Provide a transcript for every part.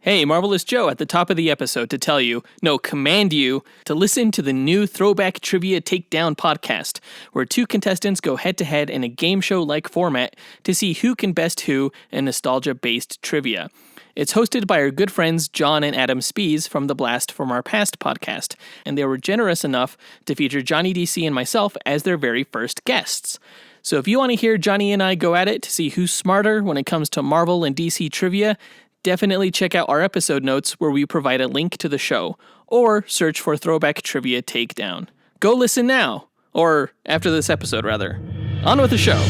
Hey, Marvelous Joe at the top of the episode to tell you, command you to listen to the new Throwback Trivia Takedown podcast, where two contestants go head-to-head in a game show-like format to see who can best who in nostalgia-based trivia. It's hosted by our good friends John and Adam Spees from the Blast from Our Past podcast, and they were generous enough to feature Johnny DC and myself as their very first guests. So if you want to hear Johnny and I go at it to see who's smarter when it comes to Marvel and DC trivia, definitely check out our episode notes where we provide a link to the show, or search for Throwback Trivia Takedown. Go listen now, or after this episode, rather. On with the show.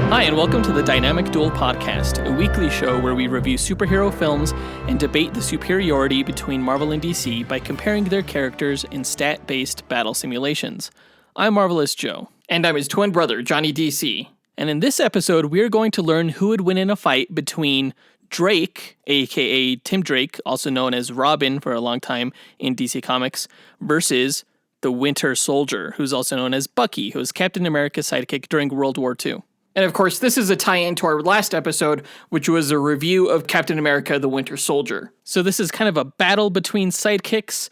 Hi, and welcome to the Dynamic Duel podcast, a weekly show where we review superhero films and debate the superiority between Marvel and DC by comparing their characters in stat-based battle simulations. I'm Marvelous Joe. And I'm his twin brother, Johnny DC. And in this episode, we're going to learn who would win in a fight between Drake, aka Tim Drake, also known as Robin for a long time in DC Comics, versus the Winter Soldier, who's also known as Bucky, who was Captain America's sidekick during World War II. And of course, this is a tie-in to our last episode, which was a review of Captain America, the Winter Soldier. So this is kind of a battle between sidekicks.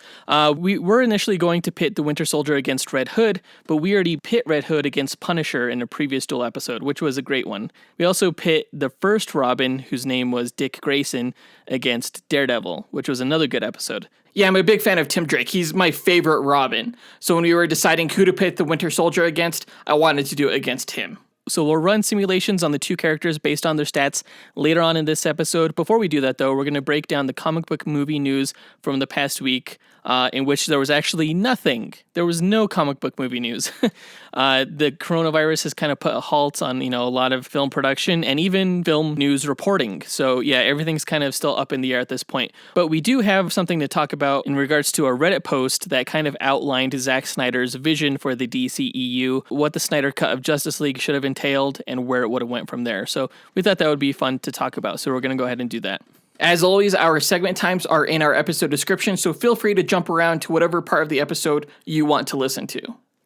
We were initially going to pit the Winter Soldier against Red Hood, but we already pit Red Hood against Punisher in a previous Duel episode, which was a great one. We also pit the first Robin, whose name was Dick Grayson, against Daredevil, which was another good episode. Yeah, I'm a big fan of Tim Drake. He's my favorite Robin. So when we were deciding who to pit the Winter Soldier against, I wanted to do it against him. So we'll run simulations on the two characters based on their stats later on in this episode. Before we do that, though, we're going to break down the comic book movie news from the past week, in which there was actually nothing. There was no comic book movie news. The coronavirus has kind of put a halt on, a lot of film production and even film news reporting. So yeah, everything's kind of still up in the air at this point. But we do have something to talk about in regards to a Reddit post that kind of outlined Zack Snyder's vision for the DCEU, what the Snyder Cut of Justice League should have entailed, and where it would have went from there. So we thought that would be fun to talk about. So we're going to go ahead and do that. As always, our segment times are in our episode description, so feel free to jump around to whatever part of the episode you want to listen to.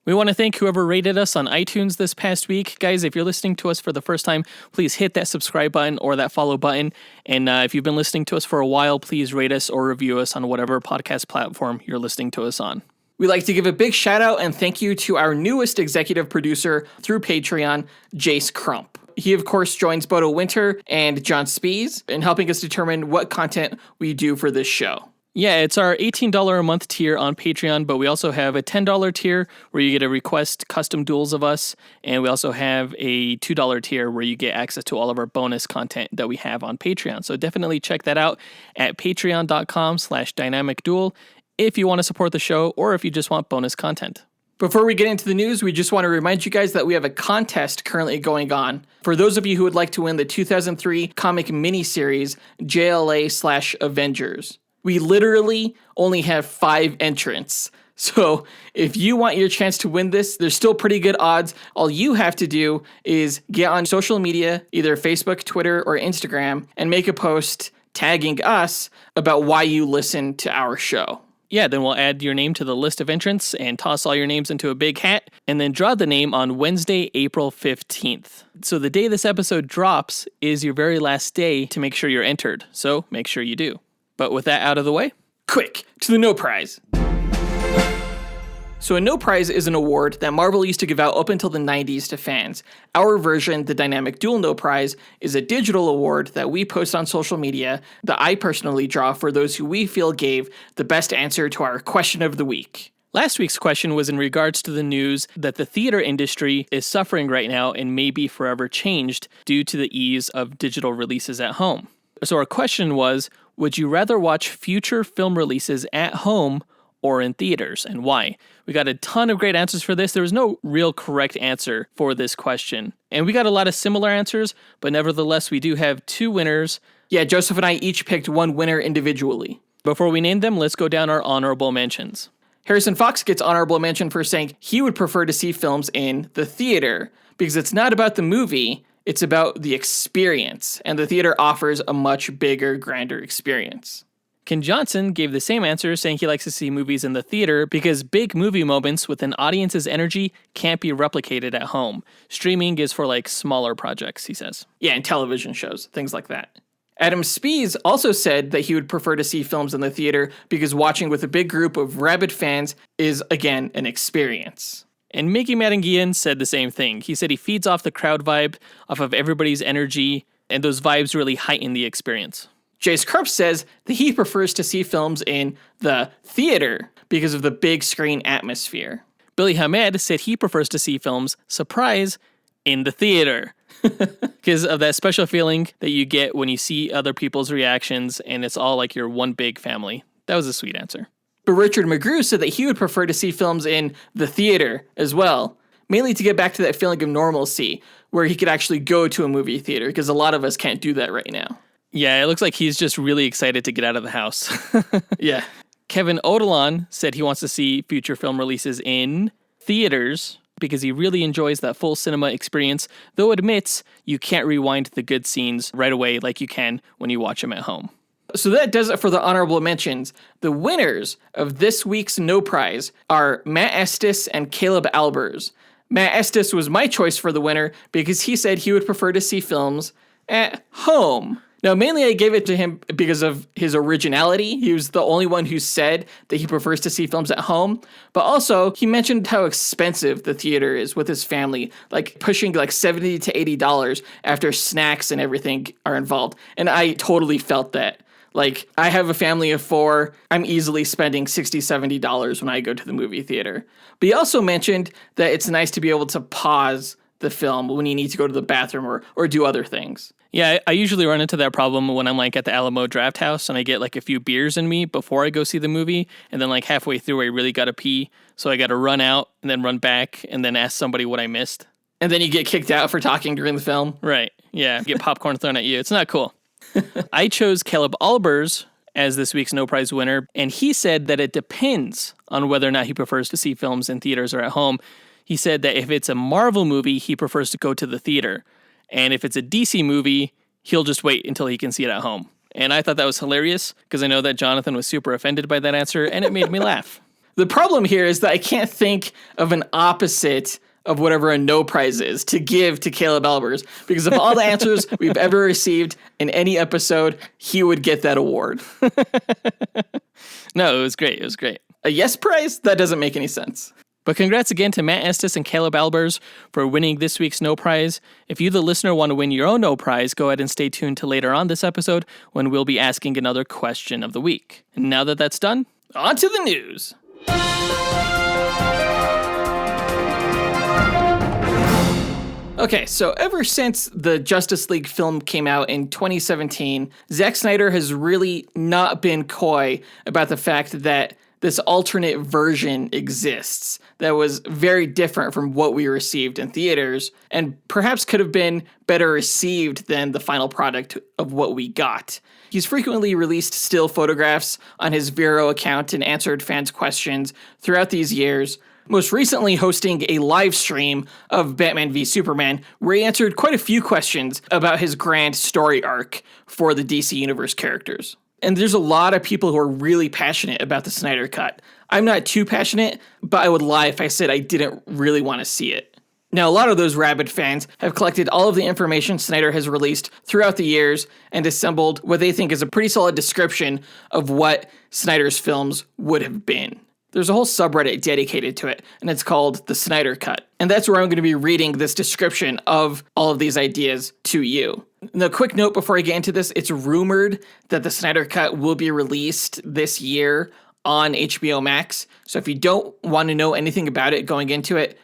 We want to thank whoever rated us on iTunes this past week. Guys, if you're listening to us for the first time, please hit that subscribe button or that follow button. And if you've been listening to us for a while, please rate us or review us on whatever podcast platform you're listening to us on. We'd like to give a big shout out and thank you to our newest executive producer through Patreon, Jace Crump. He, of course, joins Bodo Winter and John Spees in helping us determine what content we do for this show. Yeah, it's our $18 a month tier on Patreon, but we also have a $10 tier where you get to request custom duels of us, and we also have a $2 tier where you get access to all of our bonus content that we have on Patreon. So definitely check that out at patreon.com/dynamicduel if you want to support the show or if you just want bonus content. Before we get into the news, we just want to remind you guys that we have a contest currently going on. For those of you who would like to win the 2003 comic miniseries, JLA/Avengers. We literally only have 5 entrants. So if you want your chance to win this, there's still pretty good odds. All you have to do is get on social media, either Facebook, Twitter, or Instagram, and make a post tagging us about why you listen to our show. Yeah, then we'll add your name to the list of entrants and toss all your names into a big hat and then draw the name on Wednesday, April 15th. So the day this episode drops is your very last day to make sure you're entered. So make sure you do. But with that out of the way, quick to the No Prize. So a No Prize is an award that Marvel used to give out up until the 90s to fans. Our version, the Dynamic Duel No Prize, is a digital award that we post on social media that I personally draw for those who we feel gave the best answer to our question of the week. Last week's question was in regards to the news that the theater industry is suffering right now and may be forever changed due to the ease of digital releases at home. So our question was, would you rather watch future film releases at home or in theaters, and why? We got a ton of great answers for this. There was no real correct answer for this question. And we got a lot of similar answers, but nevertheless, we do have 2 winners. Yeah, Joseph and I each picked 1 winner individually. Before we name them, let's go down our honorable mentions. Harrison Fox gets honorable mention for saying he would prefer to see films in the theater, because it's not about the movie, It's about the experience, and the theater offers a much bigger, grander experience. Ken Johnson gave the same answer, saying he likes to see movies in the theater because big movie moments with an audience's energy can't be replicated at home. Streaming is for like smaller projects, he says. Yeah, and television shows, things like that. Adam Spees also said that he would prefer to see films in the theater because watching with a big group of rabid fans is, again, an experience. And Mickey Madangian said the same thing. He said he feeds off the crowd vibe, off of everybody's energy, and those vibes really heighten the experience. Jace Krupp says that he prefers to see films in the theater because of the big screen atmosphere. Billy Hamed said he prefers to see films, surprise, in the theater. Because of that special feeling that you get when you see other people's reactions and it's all like you're one big family. That was a sweet answer. But Richard McGrew said that he would prefer to see films in the theater as well, mainly to get back to that feeling of normalcy where he could actually go to a movie theater because a lot of us can't do that right now. Yeah, it looks like he's just really excited to get out of the house. Yeah. Kevin Odilon said he wants to see future film releases in theaters because he really enjoys that full cinema experience, though admits you can't rewind the good scenes right away like you can when you watch them at home. So that does it for the honorable mentions. The winners of this week's No Prize are Matt Estes and Caleb Albers. Matt Estes was my choice for the winner because he said he would prefer to see films at home. Now, mainly I gave it to him because of his originality. He was the only one who said that he prefers to see films at home. But also, he mentioned how expensive the theater is with his family, like pushing like $70 to $80 after snacks and everything are involved. And I totally felt that. Like, I have a family of 4. I'm easily spending $60, $70 when I go to the movie theater. But he also mentioned that it's nice to be able to pause the film when you need to go to the bathroom or do other things. Yeah, I usually run into that problem when I'm like at the Alamo Draft House and I get like a few beers in me before I go see the movie. And then like halfway through, I really got to pee. So I got to run out and then run back and then ask somebody what I missed. And then you get kicked out for talking during the film. Right. Yeah. Get popcorn thrown at you. It's not cool. I chose Caleb Albers as this week's No Prize winner. And he said that it depends on whether or not he prefers to see films in theaters or at home. He said that if it's a Marvel movie, he prefers to go to the theater. And if it's a DC movie, he'll just wait until he can see it at home. And I thought that was hilarious because I know that Jonathan was super offended by that answer, and it made me laugh. The problem here is that I can't think of an opposite of whatever a No Prize is to give to Caleb Albers, because of all the answers we've ever received in any episode, he would get that award. No, it was great. It was great. A yes prize? That doesn't make any sense. But congrats again to Matt Estes and Caleb Albers for winning this week's No Prize. If you, the listener, want to win your own No Prize, go ahead and stay tuned to later on this episode when we'll be asking another question of the week. And now that that's done, on to the news. Okay, so ever since the Justice League film came out in 2017, Zack Snyder has really not been coy about the fact that this alternate version exists that was very different from what we received in theaters and perhaps could have been better received than the final product of what we got. He's frequently released still photographs on his Vero account and answered fans' questions throughout these years, most recently hosting a live stream of Batman v Superman, where he answered quite a few questions about his grand story arc for the DC Universe characters. And there's a lot of people who are really passionate about the Snyder Cut. I'm not too passionate, but I would lie if I said I didn't really want to see it. Now, a lot of those rabid fans have collected all of the information Snyder has released throughout the years and assembled what they think is a pretty solid description of what Snyder's films would have been. There's a whole subreddit dedicated to it, and it's called The Snyder Cut. And that's where I'm going to be reading this description of all of these ideas to you. Now, quick note before I get into this, it's rumored that The Snyder Cut will be released this year on HBO Max. So if you don't want to know anything about it going into it,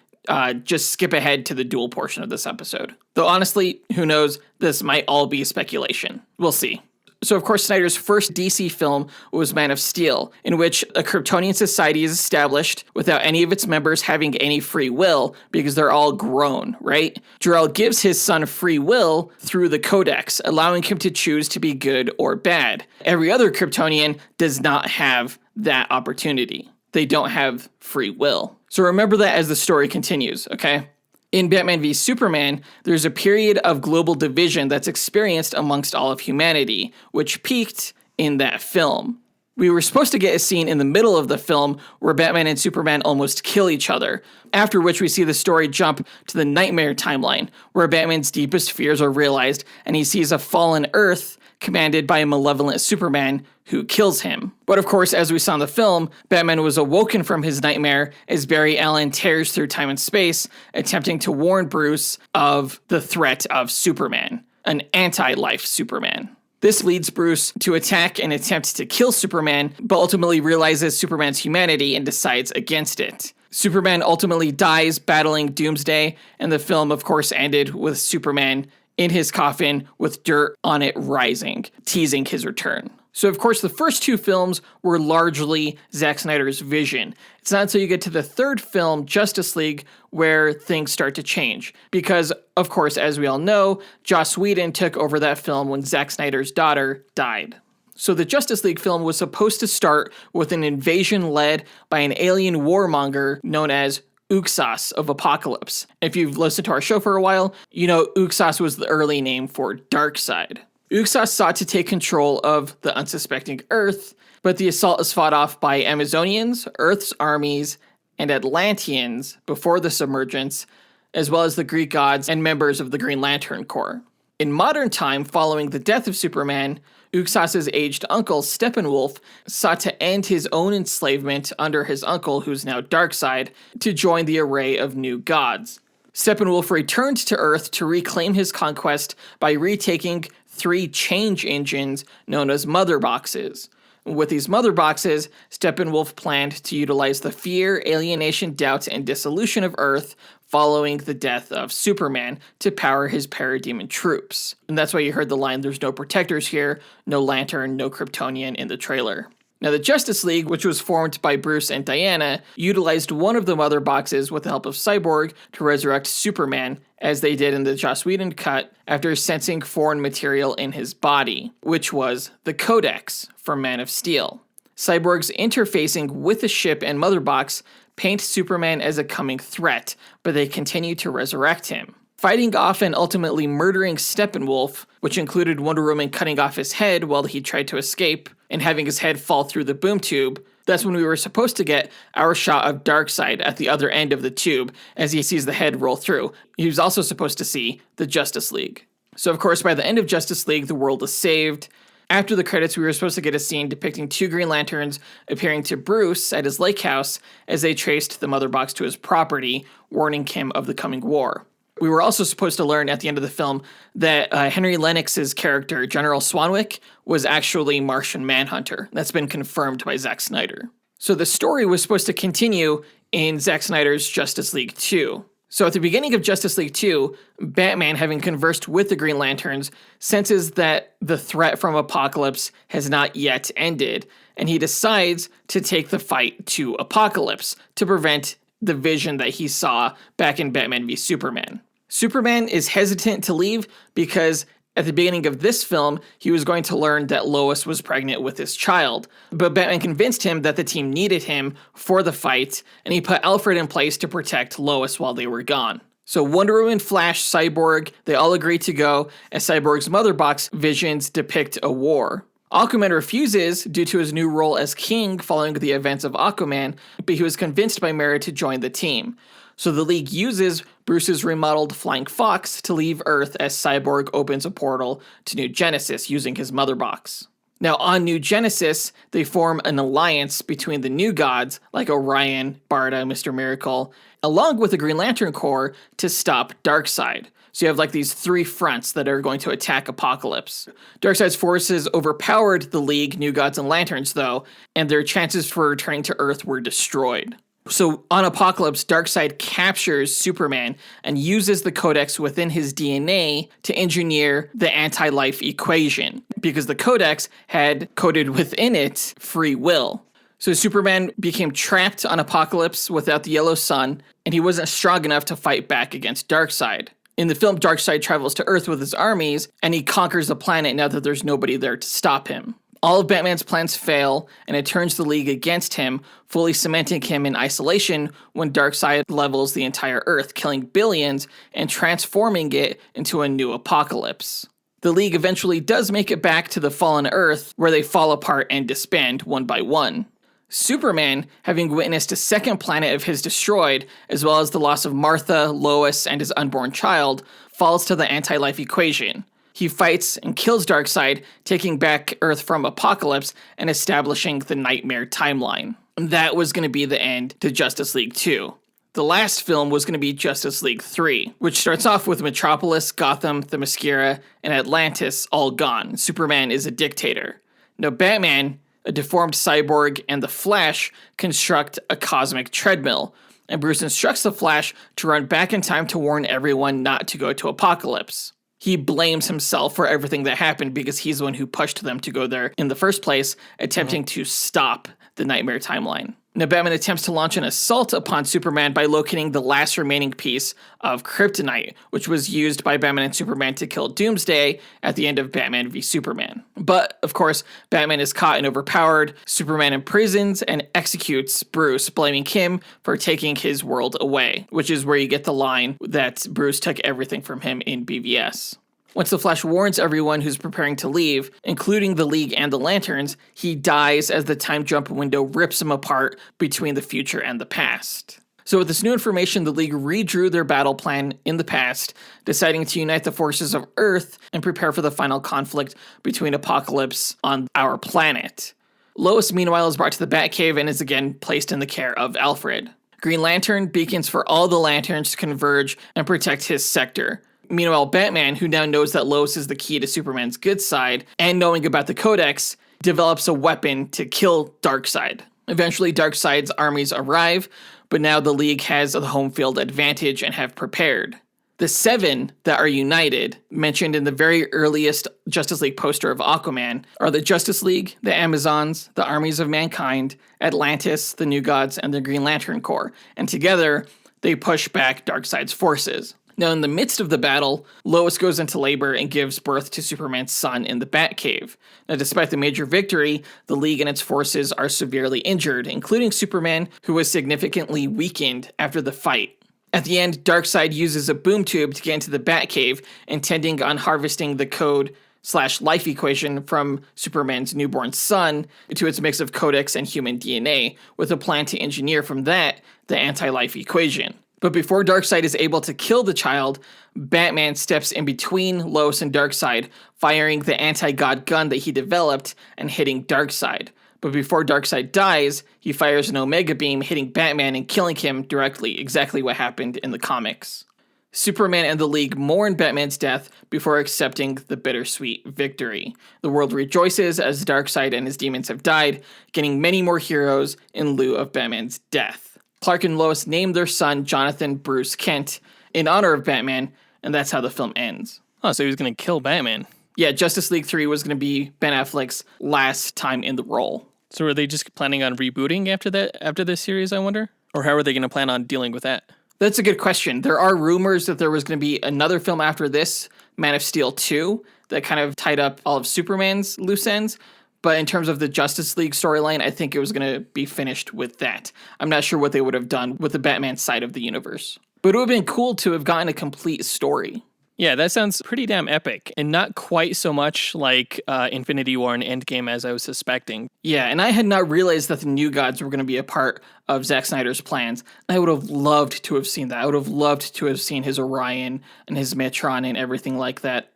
just skip ahead to the Duel portion of this episode. Though honestly, who knows, this might all be speculation. We'll see. So, of course, Snyder's first DC film was Man of Steel, in which a Kryptonian society is established without any of its members having any free will because they're all grown, right? Jor-El gives his son free will through the Codex, allowing him to choose to be good or bad. Every other Kryptonian does not have that opportunity. They don't have free will. So remember that as the story continues, okay? In Batman v Superman, there's a period of global division that's experienced amongst all of humanity, which peaked in that film. We were supposed to get a scene in the middle of the film where Batman and Superman almost kill each other, after which we see the story jump to the Nightmare timeline, where Batman's deepest fears are realized and he sees a fallen Earth commanded by a malevolent Superman who kills him. But of course, as we saw in the film, Batman was awoken from his nightmare as Barry Allen tears through time and space, attempting to warn Bruce of the threat of Superman, an anti-life Superman. This leads Bruce to attack and attempt to kill Superman, but ultimately realizes Superman's humanity and decides against it. Superman ultimately dies battling Doomsday, and the film, of course, ended with Superman in his coffin with dirt on it rising, teasing his return. So, of course, the first two films were largely Zack Snyder's vision. It's not until you get to the third film, Justice League, where things start to change. Because, of course, as we all know, Joss Whedon took over that film when Zack Snyder's daughter died. So the Justice League film was supposed to start with an invasion led by an alien warmonger known as Uxas of Apocalypse. If you've listened to our show for a while, you know Uxas was the early name for Darkseid. Uxas sought to take control of the unsuspecting Earth, but the assault is fought off by Amazonians, Earth's armies, and Atlanteans before the submergence, as well as the Greek gods and members of the Green Lantern Corps. In modern time, following the death of Superman, Uxas's aged uncle, Steppenwolf, sought to end his own enslavement under his uncle, who's now Darkseid, to join the array of new gods. Steppenwolf returned to Earth to reclaim his conquest by retaking 3 change engines known as Mother Boxes. With these Mother Boxes, Steppenwolf planned to utilize the fear, alienation, doubt, and dissolution of Earth following the death of Superman to power his parademon troops. And that's why you heard the line, "There's no protectors here, no Lantern, no Kryptonian" in the trailer. Now, the Justice League, which was formed by Bruce and Diana, utilized one of the Mother Boxes with the help of Cyborg to resurrect Superman, as they did in the Joss Whedon cut, after sensing foreign material in his body, which was the Codex from Man of Steel. Cyborg's interfacing with the ship and Mother Box paint Superman as a coming threat, but they continue to resurrect him. Fighting off and ultimately murdering Steppenwolf, which included Wonder Woman cutting off his head while he tried to escape, and having his head fall through the boom tube, that's when we were supposed to get our shot of Darkseid at the other end of the tube as he sees the head roll through. He was also supposed to see the Justice League. So of course, by the end of Justice League, the world is saved. After the credits, we were supposed to get a scene depicting 2 Green Lanterns appearing to Bruce at his lake house as they traced the Mother Box to his property, warning him of the coming war. We were also supposed to learn at the end of the film that Henry Lennox's character, General Swanwick, was actually Martian Manhunter. That's been confirmed by Zack Snyder. So the story was supposed to continue in Zack Snyder's Justice League 2. So at the beginning of Justice League 2, Batman, having conversed with the Green Lanterns, senses that the threat from Apocalypse has not yet ended, and he decides to take the fight to Apocalypse to prevent the vision that he saw back in Batman v Superman. Superman is hesitant to leave because at the beginning of this film, he was going to learn that Lois was pregnant with his child. But Batman convinced him that the team needed him for the fight, and he put Alfred in place to protect Lois while they were gone. So Wonder Woman, Flash, Cyborg, they all agree to go, as Cyborg's Mother Box visions depict a war. Aquaman refuses due to his new role as king following the events of Aquaman, but he was convinced by Mera to join the team. So the League uses Bruce's remodeled Flying Fox to leave Earth as Cyborg opens a portal to New Genesis using his Mother Box. Now on New Genesis, they form an alliance between the new gods like Orion, Barda, Mr. Miracle, along with the Green Lantern Corps to stop Darkseid. So you have like these 3 fronts that are going to attack Apocalypse. Darkseid's forces overpowered the League, New Gods, and Lanterns though, and their chances for returning to Earth were destroyed. So on Apocalypse, Darkseid captures Superman and uses the Codex within his DNA to engineer the anti-life equation, because the Codex had coded within it free will. So Superman became trapped on Apocalypse without the Yellow Sun, and he wasn't strong enough to fight back against Darkseid. In the film, Darkseid travels to Earth with his armies, and he conquers the planet now that there's nobody there to stop him. All of Batman's plans fail, and it turns the League against him, fully cementing him in isolation when Darkseid levels the entire Earth, killing billions and transforming it into a new apocalypse. The League eventually does make it back to the fallen Earth, where they fall apart and disband one by one. Superman, having witnessed a second planet of his destroyed, as well as the loss of Martha, Lois, and his unborn child, falls to the anti-life equation. He fights and kills Darkseid, taking back Earth from Apocalypse and establishing the Nightmare timeline. And that was going to be the end to Justice League 2. The last film was going to be Justice League 3, which starts off with Metropolis, Gotham, the Mascara, and Atlantis all gone. Superman is a dictator. Now Batman, a deformed cyborg, and the Flash construct a cosmic treadmill, and Bruce instructs the Flash to run back in time to warn everyone not to go to Apocalypse. He blames himself for everything that happened because he's the one who pushed them to go there in the first place, attempting to stop the Nightmare timeline. Now, Batman attempts to launch an assault upon Superman by locating the last remaining piece of kryptonite, which was used by Batman and Superman to kill Doomsday at the end of Batman v Superman. But, of course, Batman is caught and overpowered, Superman imprisons and executes Bruce, blaming him for taking his world away, which is where you get the line that Bruce took everything from him in BVS. Once the Flash warns everyone who's preparing to leave, including the League and the Lanterns, he dies as the time jump window rips him apart between the future and the past. So with this new information, the League redrew their battle plan in the past, deciding to unite the forces of Earth and prepare for the final conflict between Apocalypse on our planet. Lois, meanwhile, is brought to the Batcave and is again placed in the care of Alfred. Green Lantern beacons for all the Lanterns to converge and protect his sector. Meanwhile, Batman, who now knows that Lois is the key to Superman's good side, and knowing about the Codex, develops a weapon to kill Darkseid. Eventually, Darkseid's armies arrive, but now the League has the home field advantage and have prepared. The seven that are united, mentioned in the very earliest Justice League poster of Aquaman, are the Justice League, the Amazons, the Armies of Mankind, Atlantis, the New Gods, and the Green Lantern Corps, and together, they push back Darkseid's forces. Now, in the midst of the battle, Lois goes into labor and gives birth to Superman's son in the Batcave. Now, despite the major victory, the League and its forces are severely injured, including Superman, who was significantly weakened after the fight. At the end, Darkseid uses a boom tube to get into the Batcave, intending on harvesting the code/life equation from Superman's newborn son into its mix of codex and human DNA, with a plan to engineer from that the anti-life equation. But before Darkseid is able to kill the child, Batman steps in between Lois and Darkseid, firing the anti-god gun that he developed and hitting Darkseid. But before Darkseid dies, he fires an Omega Beam, hitting Batman and killing him directly, exactly what happened in the comics. Superman and the League mourn Batman's death before accepting the bittersweet victory. The world rejoices as Darkseid and his demons have died, getting many more heroes in lieu of Batman's death. Clark and Lois name their son Jonathan Bruce Kent in honor of Batman, and that's how the film ends. Oh, so he was going to kill Batman. Yeah, Justice League 3 was going to be Ben Affleck's last time in the role. So are they just planning on rebooting after this series, I wonder? Or how are they going to plan on dealing with that? That's a good question. There are rumors that there was going to be another film after this, Man of Steel 2, that kind of tied up all of Superman's loose ends. But in terms of the Justice League storyline, I think it was going to be finished with that. I'm not sure what they would have done with the Batman side of the universe. But it would have been cool to have gotten a complete story. Yeah, that sounds pretty damn epic, and not quite so much like Infinity War and Endgame as I was suspecting. Yeah, and I had not realized that the New Gods were going to be a part of Zack Snyder's plans. I would have loved to have seen that. I would have loved to have seen his Orion and his Metron and everything like that.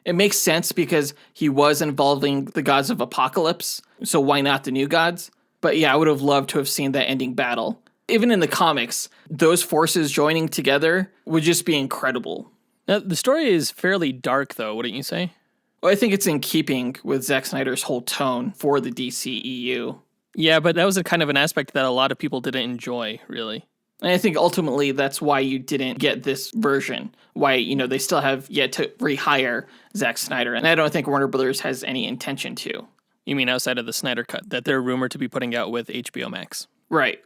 It makes sense because he was involving the gods of Apocalypse, so why not the New Gods? But yeah, I would have loved to have seen that ending battle. Even in the comics, those forces joining together would just be incredible. Now, the story is fairly dark, though, wouldn't you say? Well, I think it's in keeping with Zack Snyder's whole tone for the DCEU. Yeah, but that was a kind of an aspect that a lot of people didn't enjoy, really. And I think ultimately that's why you didn't get this version. Why, they still have yet to rehire Zack Snyder. And I don't think Warner Brothers has any intention to. You mean outside of the Snyder Cut that they're rumored to be putting out with HBO Max? Right.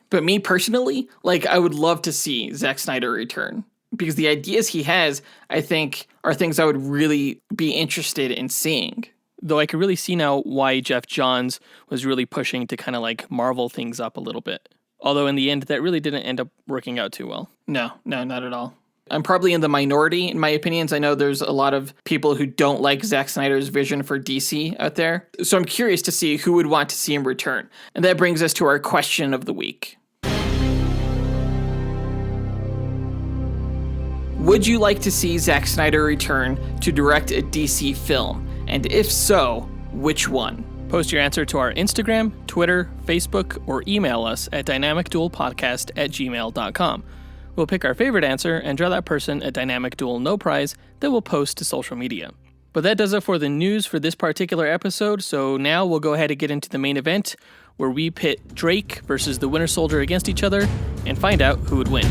But me personally, I would love to see Zack Snyder return. Because the ideas he has, I think, are things I would really be interested in seeing. Though I could really see now why Jeff Johns was really pushing to kind of like Marvel things up a little bit. Although in the end, that really didn't end up working out too well. No, not at all. I'm probably in the minority in my opinions. I know there's a lot of people who don't like Zack Snyder's vision for DC out there. So I'm curious to see who would want to see him return. And that brings us to our question of the week. Would you like to see Zack Snyder return to direct a DC film? And if so, which one? Post your answer to our Instagram, Twitter, Facebook, or email us at dynamicduelpodcast@gmail.com. We'll pick our favorite answer and draw that person a Dynamic Duel No Prize that we'll post to social media. But that does it for the news for this particular episode, so now we'll go ahead and get into the main event, where we pit Drake versus the Winter Soldier against each other and find out who would win.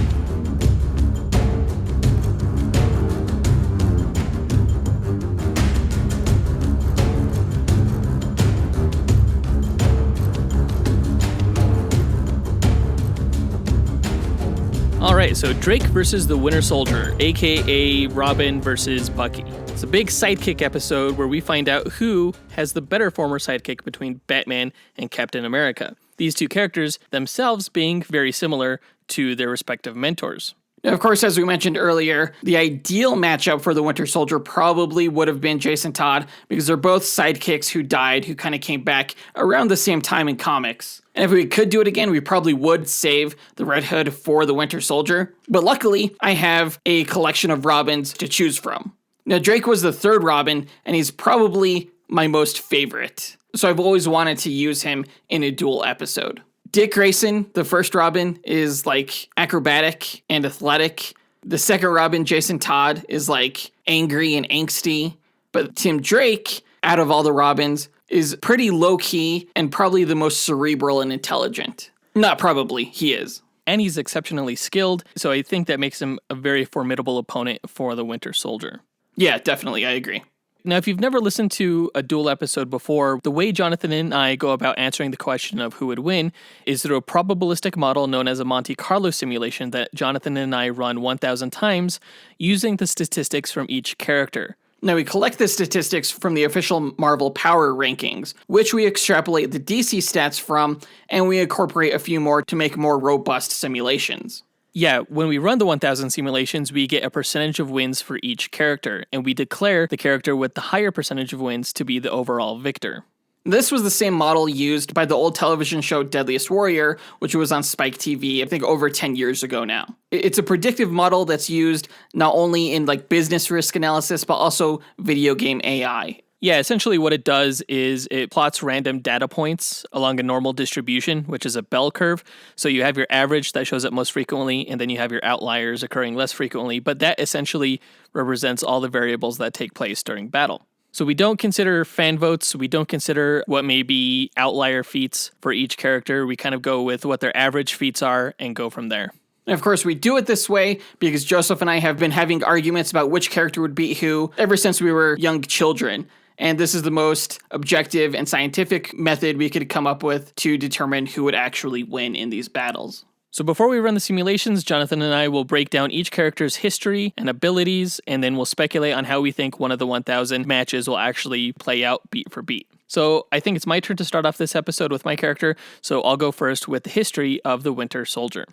Alright, so Drake versus the Winter Soldier, aka Robin versus Bucky. It's a big sidekick episode where we find out who has the better former sidekick between Batman and Captain America. These two characters themselves being very similar to their respective mentors. Now, of course, as we mentioned earlier, the ideal matchup for the Winter Soldier probably would have been Jason Todd, because they're both sidekicks who died, who kind of came back around the same time in comics. And if we could do it again, we probably would save the Red Hood for the Winter Soldier. But luckily, I have a collection of Robins to choose from. Now, Drake was the third Robin, and he's probably my most favorite. So I've always wanted to use him in a duel episode. Dick Grayson, the first Robin, is like acrobatic and athletic. The second Robin, Jason Todd, is like angry and angsty. But Tim Drake, out of all the Robins, is pretty low-key and probably the most cerebral and intelligent. Not probably, he is. And he's exceptionally skilled, so I think that makes him a very formidable opponent for the Winter Soldier. Yeah, definitely, I agree. Now, if you've never listened to a duel episode before, the way Jonathan and I go about answering the question of who would win is through a probabilistic model known as a Monte Carlo simulation that Jonathan and I run 1,000 times using the statistics from each character. Now, we collect the statistics from the official Marvel Power Rankings, which we extrapolate the DC stats from, and we incorporate a few more to make more robust simulations. Yeah, when we run the 1,000 simulations, we get a percentage of wins for each character, and we declare the character with the higher percentage of wins to be the overall victor. This was the same model used by the old television show Deadliest Warrior, which was on Spike TV, I think over 10 years ago now. It's a predictive model that's used not only in like business risk analysis, but also video game AI. Yeah, essentially what it does is it plots random data points along a normal distribution, which is a bell curve. So you have your average that shows up most frequently, and then you have your outliers occurring less frequently, but that essentially represents all the variables that take place during battle. So we don't consider fan votes, we don't consider what may be outlier feats for each character. We kind of go with what their average feats are and go from there. And of course, we do it this way because Joseph and I have been having arguments about which character would beat who ever since we were young children. And this is the most objective and scientific method we could come up with to determine who would actually win in these battles. So before we run the simulations, Jonathan and I will break down each character's history and abilities, and then we'll speculate on how we think one of the 1,000 matches will actually play out beat for beat. So I think it's my turn to start off this episode with my character, so I'll go first with the history of the Winter Soldier.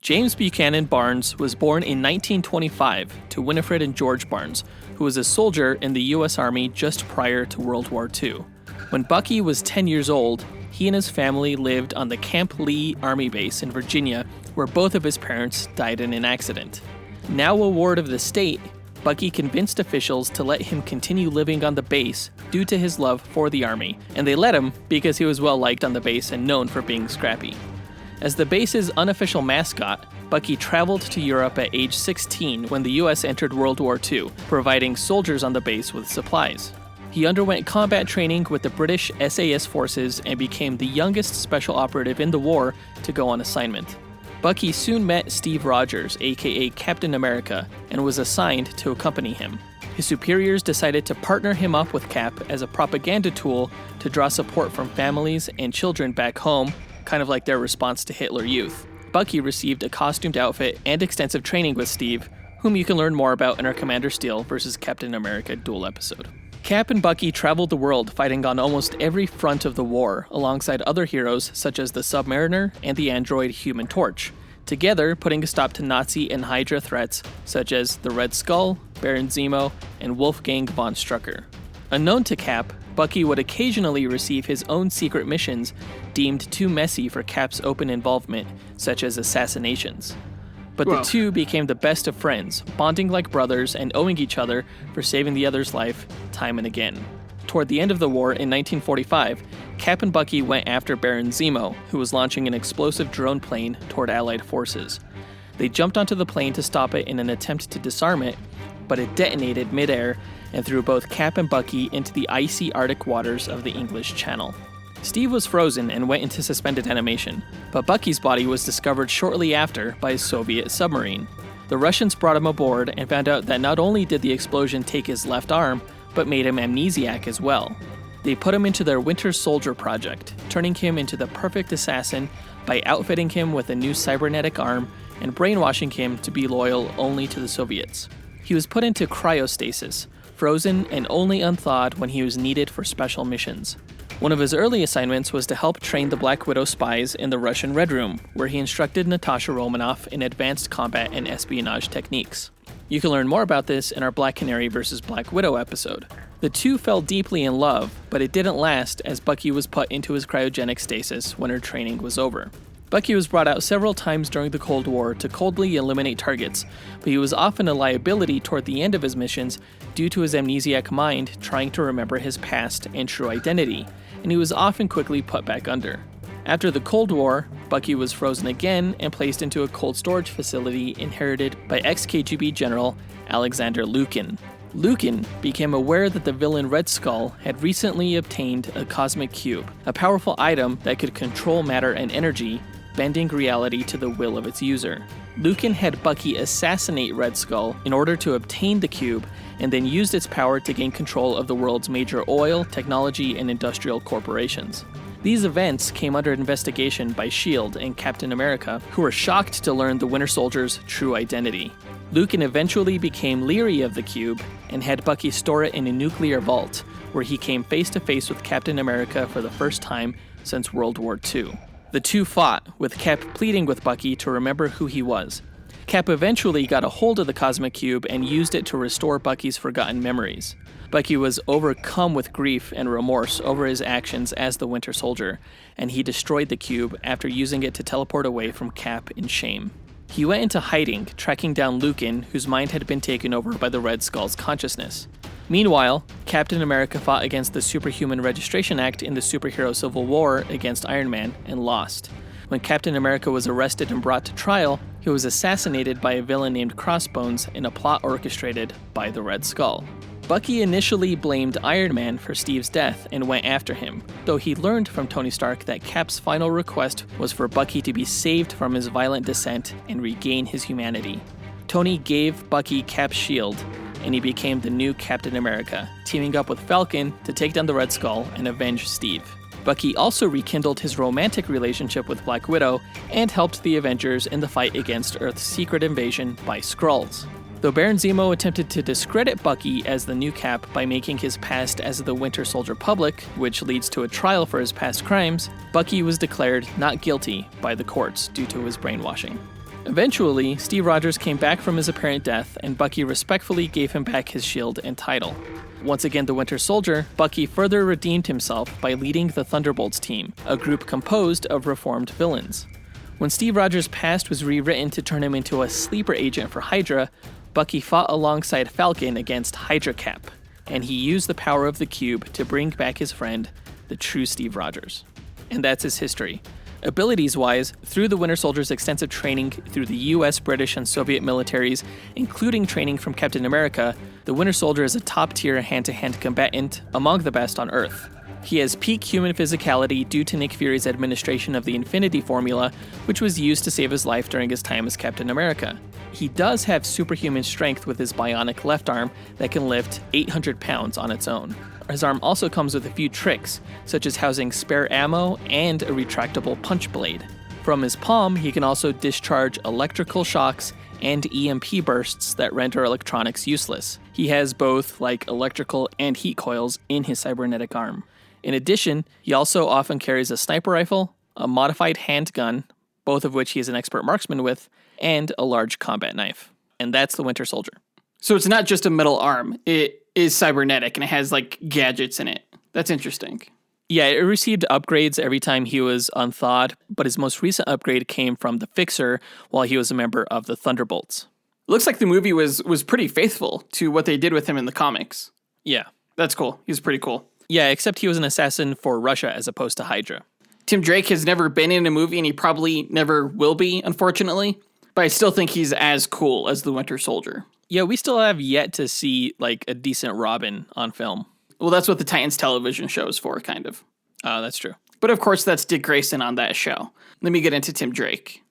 James Buchanan Barnes was born in 1925 to Winifred and George Barnes, who was a soldier in the U.S. Army just prior to World War II. When Bucky was 10 years old, he and his family lived on the Camp Lee Army Base in Virginia, where both of his parents died in an accident. Now a ward of the state, Bucky convinced officials to let him continue living on the base due to his love for the Army, and they let him because he was well liked on the base and known for being scrappy. As the base's unofficial mascot, Bucky traveled to Europe at age 16 when the US entered World War II, providing soldiers on the base with supplies. He underwent combat training with the British SAS forces and became the youngest special operative in the war to go on assignment. Bucky soon met Steve Rogers, aka Captain America, and was assigned to accompany him. His superiors decided to partner him up with Cap as a propaganda tool to draw support from families and children back home, kind of like their response to Hitler Youth. Bucky received a costumed outfit and extensive training with Steve, whom you can learn more about in our Commander Steel vs. Captain America duel episode. Cap and Bucky traveled the world fighting on almost every front of the war, alongside other heroes such as the Submariner and the android Human Torch, together putting a stop to Nazi and Hydra threats such as the Red Skull, Baron Zemo, and Wolfgang von Strucker. Unknown to Cap, Bucky would occasionally receive his own secret missions deemed too messy for Cap's open involvement, such as assassinations. But the two became the best of friends, bonding like brothers and owing each other for saving the other's life time and again. Toward the end of the war in 1945, Cap and Bucky went after Baron Zemo, who was launching an explosive drone plane toward Allied forces. They jumped onto the plane to stop it in an attempt to disarm it, but it detonated midair and threw both Cap and Bucky into the icy Arctic waters of the English Channel. Steve was frozen and went into suspended animation, but Bucky's body was discovered shortly after by a Soviet submarine. The Russians brought him aboard and found out that not only did the explosion take his left arm, but made him amnesiac as well. They put him into their Winter Soldier project, turning him into the perfect assassin by outfitting him with a new cybernetic arm and brainwashing him to be loyal only to the Soviets. He was put into cryostasis, frozen and only unthawed when he was needed for special missions. One of his early assignments was to help train the Black Widow spies in the Russian Red Room, where he instructed Natasha Romanoff in advanced combat and espionage techniques. You can learn more about this in our Black Canary vs. Black Widow episode. The two fell deeply in love, but it didn't last as Bucky was put into his cryogenic stasis when her training was over. Bucky was brought out several times during the Cold War to coldly eliminate targets, but he was often a liability toward the end of his missions due to his amnesiac mind trying to remember his past and true identity, and he was often quickly put back under. After the Cold War, Bucky was frozen again and placed into a cold storage facility inherited by ex-KGB General Alexander Lukin. Lukin became aware that the villain Red Skull had recently obtained a cosmic cube, a powerful item that could control matter and energy, bending reality to the will of its user. Lukin had Bucky assassinate Red Skull in order to obtain the cube, and then used its power to gain control of the world's major oil, technology, and industrial corporations. These events came under investigation by S.H.I.E.L.D. and Captain America, who were shocked to learn the Winter Soldier's true identity. Lukin eventually became leery of the cube and had Bucky store it in a nuclear vault, where he came face to face with Captain America for the first time since World War II. The two fought, with Cap pleading with Bucky to remember who he was. Cap eventually got a hold of the cosmic cube and used it to restore Bucky's forgotten memories. Bucky was overcome with grief and remorse over his actions as the Winter Soldier, and he destroyed the cube after using it to teleport away from Cap in shame. He went into hiding, tracking down Lukin, whose mind had been taken over by the Red Skull's consciousness. Meanwhile, Captain America fought against the Superhuman Registration Act in the superhero Civil War against Iron Man and lost. When Captain America was arrested and brought to trial, he was assassinated by a villain named Crossbones in a plot orchestrated by the Red Skull. Bucky initially blamed Iron Man for Steve's death and went after him, though he learned from Tony Stark that Cap's final request was for Bucky to be saved from his violent descent and regain his humanity. Tony gave Bucky Cap's shield, and he became the new Captain America, teaming up with Falcon to take down the Red Skull and avenge Steve. Bucky also rekindled his romantic relationship with Black Widow and helped the Avengers in the fight against Earth's secret invasion by Skrulls. Though Baron Zemo attempted to discredit Bucky as the new Cap by making his past as the Winter Soldier public, which leads to a trial for his past crimes, Bucky was declared not guilty by the courts due to his brainwashing. Eventually, Steve Rogers came back from his apparent death, and Bucky respectfully gave him back his shield and title. Once again the Winter Soldier, Bucky further redeemed himself by leading the Thunderbolts team, a group composed of reformed villains. When Steve Rogers' past was rewritten to turn him into a sleeper agent for Hydra, Bucky fought alongside Falcon against Hydra Cap, and he used the power of the cube to bring back his friend, the true Steve Rogers. And that's his history. Abilities-wise, through the Winter Soldier's extensive training through the US, British, and Soviet militaries, including training from Captain America, the Winter Soldier is a top-tier hand-to-hand combatant among the best on Earth. He has peak human physicality due to Nick Fury's administration of the Infinity Formula, which was used to save his life during his time as Captain America. He does have superhuman strength with his bionic left arm that can lift 800 pounds on its own. His arm also comes with a few tricks, such as housing spare ammo and a retractable punch blade. From his palm, he can also discharge electrical shocks and EMP bursts that render electronics useless. He has both electrical and heat coils in his cybernetic arm. In addition, he also often carries a sniper rifle, a modified handgun, both of which he is an expert marksman with, and a large combat knife. And that's the Winter Soldier. So it's not just a metal arm. It is cybernetic and it has gadgets in it. That's interesting. Yeah, it received upgrades every time he was unthawed, but his most recent upgrade came from the Fixer while he was a member of the Thunderbolts. Looks like the movie was pretty faithful to what they did with him in the comics. Yeah. That's cool. He's pretty cool. Yeah, except he was an assassin for Russia as opposed to Hydra. Tim Drake has never been in a movie and he probably never will be, unfortunately. But I still think he's as cool as the Winter Soldier. Yeah, we still have yet to see a decent Robin on film. Well, that's what the Titans television show is for, kind of. Oh, that's true. But of course, that's Dick Grayson on that show. Let me get into Tim Drake.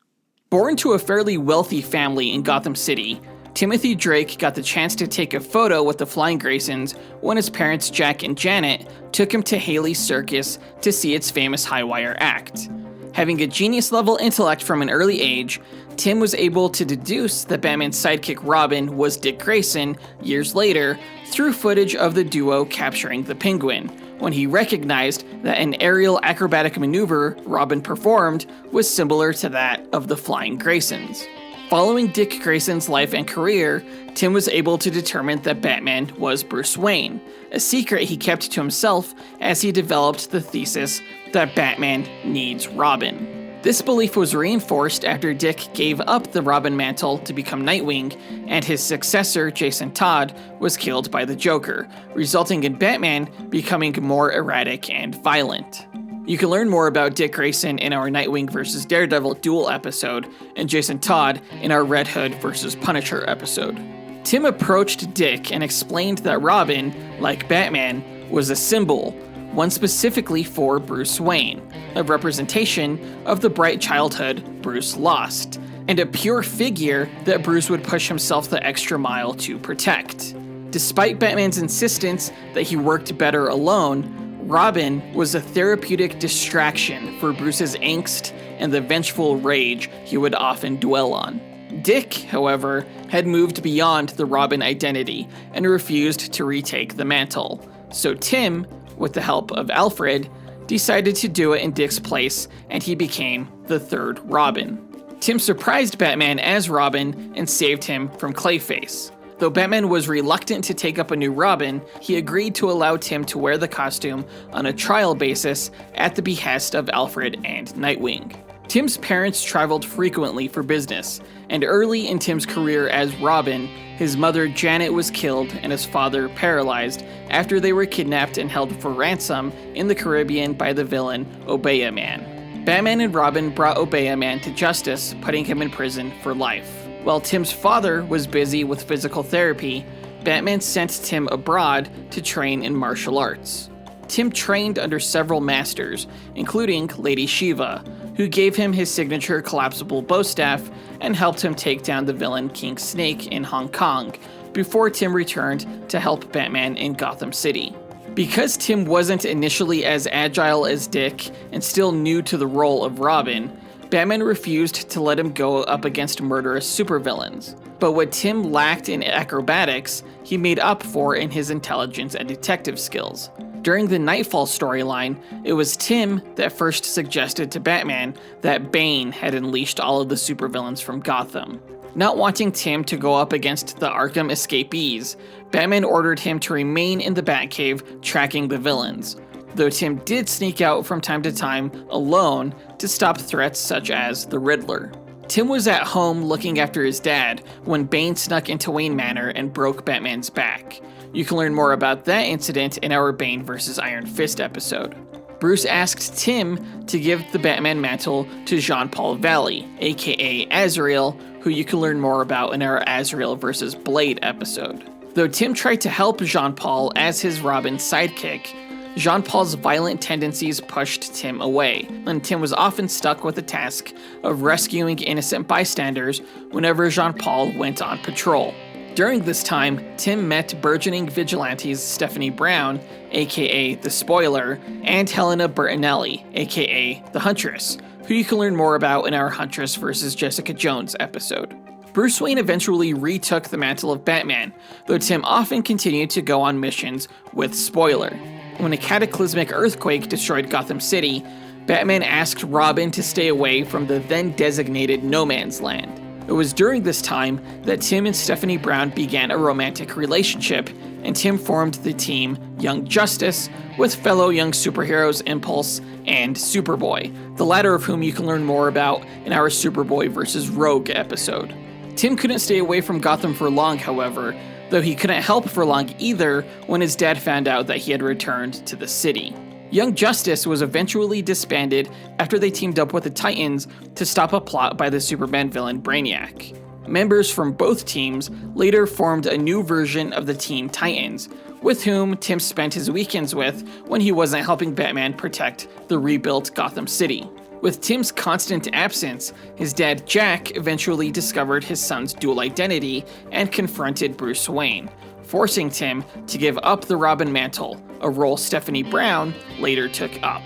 Born to a fairly wealthy family in Gotham City, Timothy Drake got the chance to take a photo with the Flying Graysons when his parents Jack and Janet took him to Haley's Circus to see its famous high wire act. Having a genius-level intellect from an early age, Tim was able to deduce that Batman's sidekick Robin was Dick Grayson years later through footage of the duo capturing the Penguin, when he recognized that an aerial acrobatic maneuver Robin performed was similar to that of the Flying Graysons. Following Dick Grayson's life and career, Tim was able to determine that Batman was Bruce Wayne, a secret he kept to himself as he developed the thesis that Batman needs Robin. This belief was reinforced after Dick gave up the Robin mantle to become Nightwing, and his successor, Jason Todd, was killed by the Joker, resulting in Batman becoming more erratic and violent. You can learn more about Dick Grayson in our Nightwing vs. Daredevil Duel episode, and Jason Todd in our Red Hood vs. Punisher episode. Tim approached Dick and explained that Robin, like Batman, was a symbol, one specifically for Bruce Wayne, a representation of the bright childhood Bruce lost, and a pure figure that Bruce would push himself the extra mile to protect. Despite Batman's insistence that he worked better alone, Robin was a therapeutic distraction for Bruce's angst and the vengeful rage he would often dwell on. Dick, however, had moved beyond the Robin identity and refused to retake the mantle, so Tim, with the help of Alfred, decided to do it in Dick's place, and he became the third Robin. Tim surprised Batman as Robin and saved him from Clayface. Though Batman was reluctant to take up a new Robin, he agreed to allow Tim to wear the costume on a trial basis at the behest of Alfred and Nightwing. Tim's parents traveled frequently for business, and early in Tim's career as Robin, his mother Janet was killed and his father paralyzed after they were kidnapped and held for ransom in the Caribbean by the villain Obeah Man. Batman and Robin brought Obeah Man to justice, putting him in prison for life. While Tim's father was busy with physical therapy, Batman sent Tim abroad to train in martial arts. Tim trained under several masters, including Lady Shiva, who gave him his signature collapsible bow staff and helped him take down the villain King Snake in Hong Kong, before Tim returned to help Batman in Gotham City. Because Tim wasn't initially as agile as Dick and still new to the role of Robin, Batman refused to let him go up against murderous supervillains. But what Tim lacked in acrobatics, he made up for in his intelligence and detective skills. During the Nightfall storyline, it was Tim that first suggested to Batman that Bane had unleashed all of the supervillains from Gotham. Not wanting Tim to go up against the Arkham escapees, Batman ordered him to remain in the Batcave tracking the villains, though Tim did sneak out from time to time alone to stop threats such as the Riddler. Tim was at home looking after his dad when Bane snuck into Wayne Manor and broke Batman's back. You can learn more about that incident in our Bane vs. Iron Fist episode. Bruce asked Tim to give the Batman mantle to Jean-Paul Valley, aka Azrael, who you can learn more about in our Azrael vs. Blade episode. Though Tim tried to help Jean-Paul as his Robin sidekick, Jean-Paul's violent tendencies pushed Tim away, and Tim was often stuck with the task of rescuing innocent bystanders whenever Jean-Paul went on patrol. During this time, Tim met burgeoning vigilantes Stephanie Brown, aka The Spoiler, and Helena Bertinelli, aka The Huntress, who you can learn more about in our Huntress vs. Jessica Jones episode. Bruce Wayne eventually retook the mantle of Batman, though Tim often continued to go on missions with Spoiler. When a cataclysmic earthquake destroyed Gotham City, Batman asked Robin to stay away from the then designated No Man's Land. It was during this time that Tim and Stephanie Brown began a romantic relationship, and Tim formed the team Young Justice with fellow young superheroes Impulse and Superboy, the latter of whom you can learn more about in our Superboy vs. Rogue episode. Tim couldn't stay away from Gotham for long, however, though he couldn't help for long either when his dad found out that he had returned to the city. Young Justice was eventually disbanded after they teamed up with the Titans to stop a plot by the Superman villain Brainiac. Members from both teams later formed a new version of the Teen Titans, with whom Tim spent his weekends with when he wasn't helping Batman protect the rebuilt Gotham City. With Tim's constant absence, his dad Jack eventually discovered his son's dual identity and confronted Bruce Wayne, forcing Tim to give up the Robin mantle, a role Stephanie Brown later took up.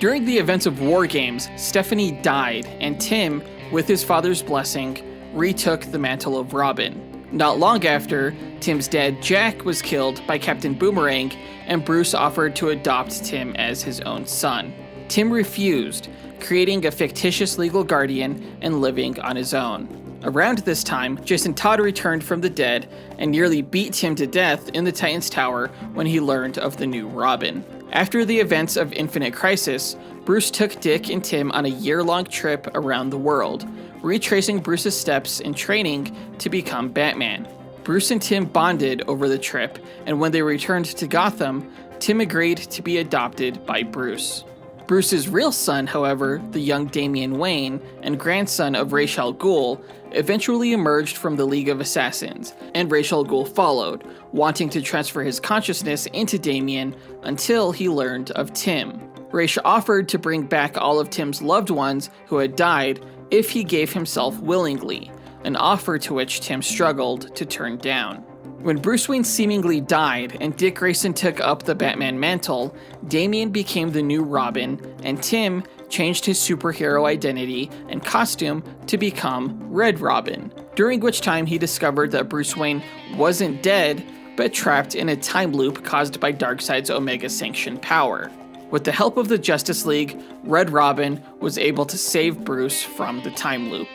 During the events of War Games, Stephanie died, and Tim, with his father's blessing, retook the mantle of Robin. Not long after, Tim's dad Jack was killed by Captain Boomerang, and Bruce offered to adopt Tim as his own son. Tim refused, creating a fictitious legal guardian and living on his own. Around this time, Jason Todd returned from the dead and nearly beat Tim to death in the Titans Tower when he learned of the new Robin. After the events of Infinite Crisis, Bruce took Dick and Tim on a year-long trip around the world, retracing Bruce's steps in training to become Batman. Bruce and Tim bonded over the trip, and when they returned to Gotham, Tim agreed to be adopted by Bruce. Bruce's real son, however, the young Damian Wayne, and grandson of Ra's al Ghul, eventually emerged from the League of Assassins, and Ra's al Ghul followed, wanting to transfer his consciousness into Damian until he learned of Tim. Ra's offered to bring back all of Tim's loved ones who had died if he gave himself willingly, an offer to which Tim struggled to turn down. When Bruce Wayne seemingly died and Dick Grayson took up the Batman mantle, Damian became the new Robin, and Tim changed his superhero identity and costume to become Red Robin, during which time he discovered that Bruce Wayne wasn't dead, but trapped in a time loop caused by Darkseid's Omega-sanctioned power. With the help of the Justice League, Red Robin was able to save Bruce from the time loop.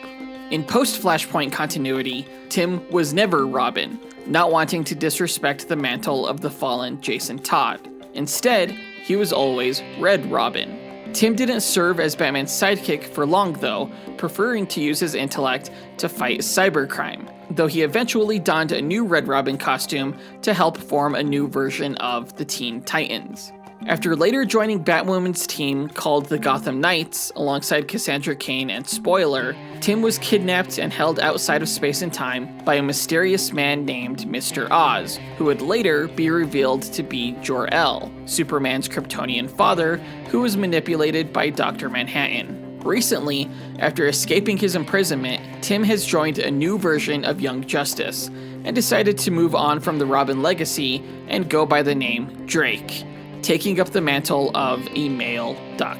In post-Flashpoint continuity, Tim was never Robin, not wanting to disrespect the mantle of the fallen Jason Todd. Instead, he was always Red Robin. Tim didn't serve as Batman's sidekick for long though, preferring to use his intellect to fight cybercrime, though he eventually donned a new Red Robin costume to help form a new version of the Teen Titans. After later joining Batwoman's team called the Gotham Knights alongside Cassandra Cain and Spoiler, Tim was kidnapped and held outside of space and time by a mysterious man named Mr. Oz, who would later be revealed to be Jor-El, Superman's Kryptonian father, who was manipulated by Dr. Manhattan. Recently, after escaping his imprisonment, Tim has joined a new version of Young Justice, and decided to move on from the Robin legacy and go by the name Drake, taking up the mantle of a male duck.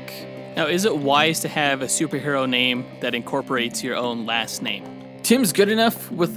Now, is it wise to have a superhero name that incorporates your own last name? Tim's good enough with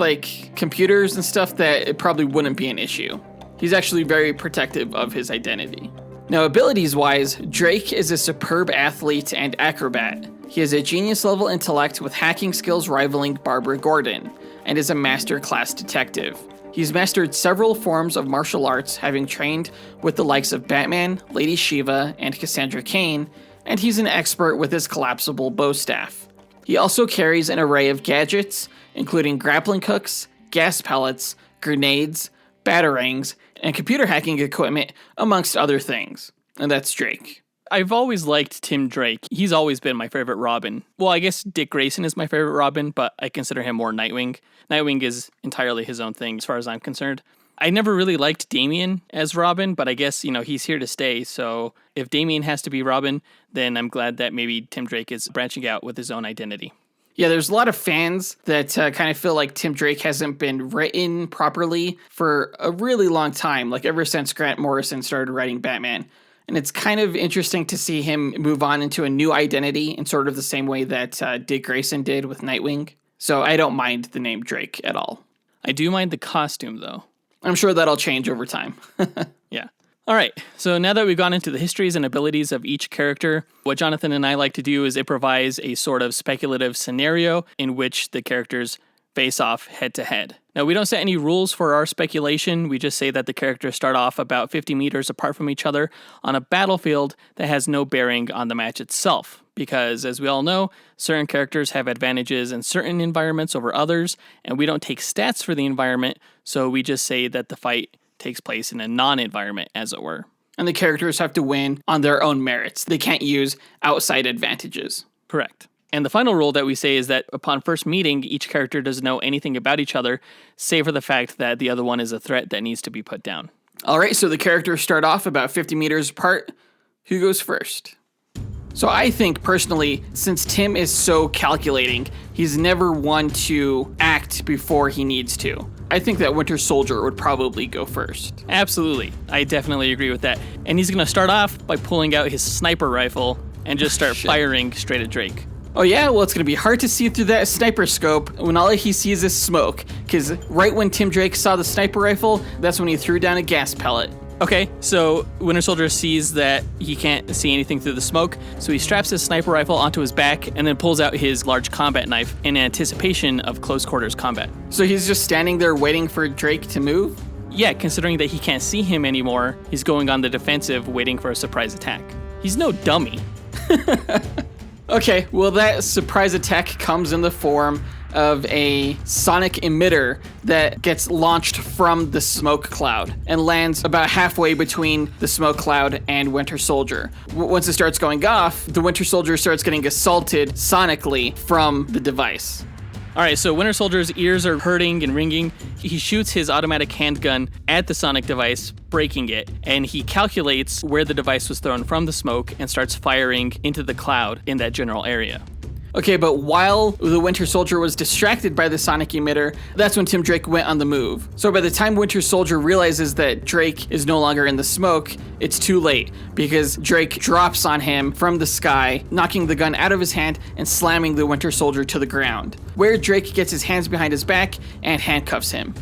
computers and stuff that it probably wouldn't be an issue. He's actually very protective of his identity. Now, abilities-wise, Drake is a superb athlete and acrobat. He has a genius-level intellect with hacking skills rivaling Barbara Gordon, and is a master-class detective. He's mastered several forms of martial arts, having trained with the likes of Batman, Lady Shiva, and Cassandra Cain, and he's an expert with his collapsible bow staff. He also carries an array of gadgets, including grappling hooks, gas pellets, grenades, batarangs, and computer hacking equipment, amongst other things. And that's Drake. I've always liked Tim Drake. He's always been my favorite Robin. Well, I guess Dick Grayson is my favorite Robin, but I consider him more Nightwing. Nightwing is entirely his own thing as far as I'm concerned. I never really liked Damian as Robin, but I guess, he's here to stay. So if Damian has to be Robin, then I'm glad that maybe Tim Drake is branching out with his own identity. Yeah, there's a lot of fans that kind of feel like Tim Drake hasn't been written properly for a really long time, ever since Grant Morrison started writing Batman. And it's kind of interesting to see him move on into a new identity in sort of the same way that Dick Grayson did with Nightwing. So I don't mind the name Drake at all. I do mind the costume, though. I'm sure that'll change over time. Yeah. All right, so now that we've gone into the histories and abilities of each character, what Jonathan and I like to do is improvise a sort of speculative scenario in which the characters face off head-to-head. Now, we don't set any rules for our speculation. We just say that the characters start off about 50 meters apart from each other on a battlefield that has no bearing on the match itself. Because, as we all know, certain characters have advantages in certain environments over others, and we don't take stats for the environment, so we just say that the fight takes place in a non-environment, as it were. And the characters have to win on their own merits. They can't use outside advantages. Correct. And the final rule that we say is that upon first meeting, each character doesn't know anything about each other, save for the fact that the other one is a threat that needs to be put down. All right, so the characters start off about 50 meters apart. Who goes first? So I think, personally, since Tim is so calculating, he's never one to act before he needs to. I think that Winter Soldier would probably go first. Absolutely. I definitely agree with that. And he's going to start off by pulling out his sniper rifle and just start firing straight at Drake. Oh yeah? Well, it's going to be hard to see through that sniper scope when all he sees is smoke. Because right when Tim Drake saw the sniper rifle, that's when he threw down a gas pellet. Okay, so Winter Soldier sees that he can't see anything through the smoke, so he straps his sniper rifle onto his back and then pulls out his large combat knife in anticipation of close quarters combat. So he's just standing there waiting for Drake to move? Yeah, considering that he can't see him anymore, he's going on the defensive waiting for a surprise attack. He's no dummy. Okay, well that surprise attack comes in the form of a sonic emitter that gets launched from the smoke cloud and lands about halfway between the smoke cloud and Winter Soldier. Once it starts going off, the Winter Soldier starts getting assaulted sonically from the device. All right, so Winter Soldier's ears are hurting and ringing. He shoots his automatic handgun at the sonic device, breaking it, and he calculates where the device was thrown from the smoke and starts firing into the cloud in that general area. Okay, but while the Winter Soldier was distracted by the sonic emitter, that's when Tim Drake went on the move. So by the time Winter Soldier realizes that Drake is no longer in the smoke, it's too late, because Drake drops on him from the sky, knocking the gun out of his hand and slamming the Winter Soldier to the ground, where Drake gets his hands behind his back and handcuffs him.